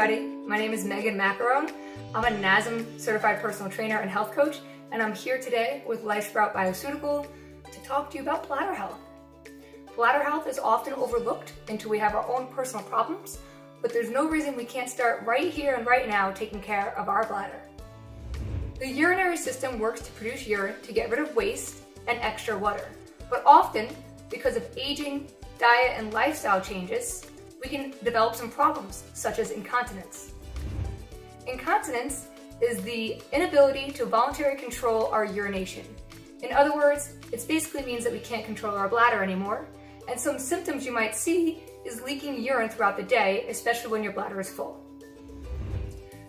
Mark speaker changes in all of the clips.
Speaker 1: everybody. My name is Megan Macaron. I'm a NASM certified personal trainer and health coach, and I'm here today with LifeSprout Bioceutical to talk to you about bladder health. Bladder health is often overlooked until we have our own personal problems, but there's no reason we can't start right here and right now taking care of our bladder. The urinary system works to produce urine to get rid of waste and extra water, but often, because of aging, diet, and lifestyle changes, we can develop some problems, such as incontinence. Incontinence is the inability to voluntarily control our urination. In other words, it basically means that we can't control our bladder anymore, and some symptoms you might see is leaking urine throughout the day, especially when your bladder is full.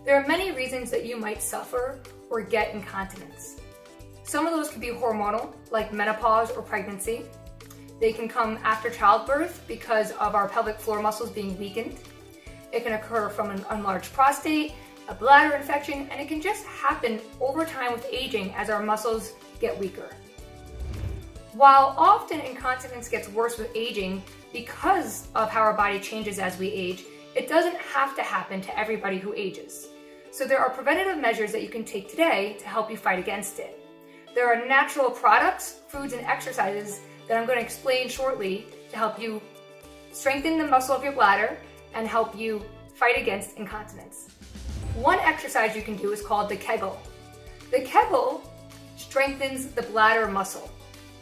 Speaker 1: There are many reasons that you might suffer or get incontinence. Some of those could be hormonal, like menopause or pregnancy. They can come after childbirth because of our pelvic floor muscles being weakened. It can occur from an enlarged prostate, a bladder infection, and it can just happen over time with aging as our muscles get weaker. While often incontinence gets worse with aging because of how our body changes as we age, it doesn't have to happen to everybody who ages. So there are preventative measures that you can take today to help you fight against it. There are natural products, foods, and exercises that I'm going to explain shortly to help you strengthen the muscle of your bladder and help you fight against incontinence. One exercise you can do is called the Kegel. The Kegel strengthens the bladder muscle.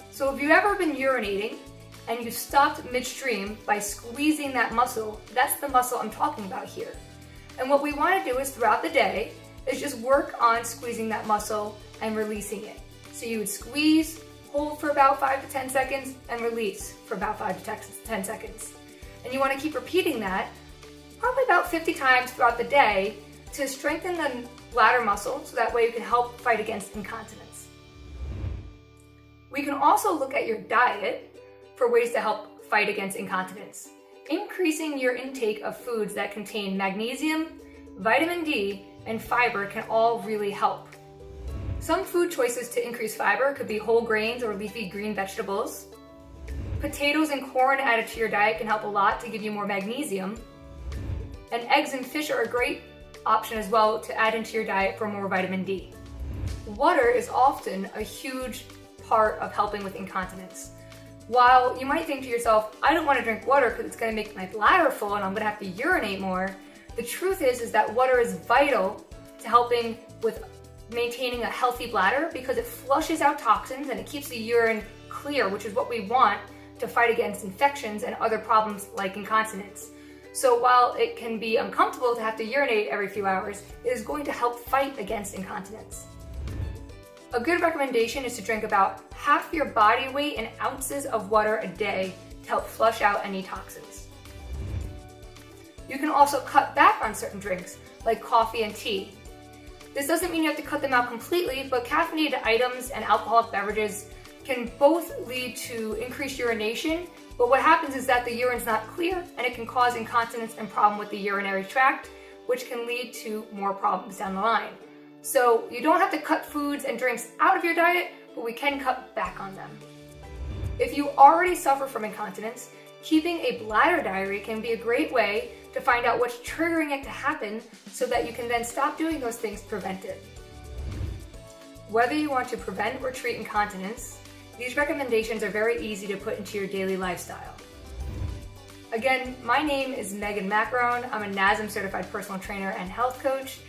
Speaker 1: So if you've ever been urinating and you stopped midstream by squeezing that muscle, that's the muscle I'm talking about here. And what we want to do is throughout the day is just work on squeezing that muscle and releasing it. So you would squeeze, hold for about 5 to 10 seconds, and release for about 5 to 10 seconds. And you want to keep repeating that probably about 50 times throughout the day to strengthen the bladder muscle so that way you can help fight against incontinence. We can also look at your diet for ways to help fight against incontinence. Increasing your intake of foods that contain magnesium, vitamin D, and fiber can all really help. Some food choices to increase fiber could be whole grains or leafy green vegetables. Potatoes and corn added to your diet can help a lot to give you more magnesium. And eggs and fish are a great option as well to add into your diet for more vitamin D. Water is often a huge part of helping with incontinence. While you might think to yourself, I don't want to drink water because it's going to make my bladder full and I'm going to have to urinate more, the truth is that water is vital to helping with maintaining a healthy bladder because it flushes out toxins and it keeps the urine clear, which is what we want to fight against infections and other problems like incontinence. So while it can be uncomfortable to have to urinate every few hours, it is going to help fight against incontinence. A good recommendation is to drink about half your body weight in ounces of water a day to help flush out any toxins. You can also cut back on certain drinks like coffee and tea. This doesn't mean you have to cut them out completely, but caffeinated items and alcoholic beverages can both lead to increased urination, but what happens is that the urine's not clear and it can cause incontinence and problem with the urinary tract, which can lead to more problems down the line. So you don't have to cut foods and drinks out of your diet, but we can cut back on them. If you already suffer from incontinence, keeping a bladder diary can be a great way to find out what's triggering it to happen so that you can then stop doing those things to prevent it. Whether you want to prevent or treat incontinence, these recommendations are very easy to put into your daily lifestyle. Again, my name is Megan Macaron. I'm a NASM certified personal trainer and health coach.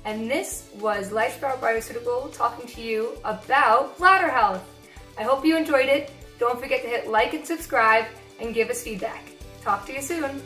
Speaker 1: And this was LifeSprout Bioceutical talking to you about bladder health. I hope you enjoyed it. Don't forget to hit like and subscribe and give us feedback. Talk to you soon.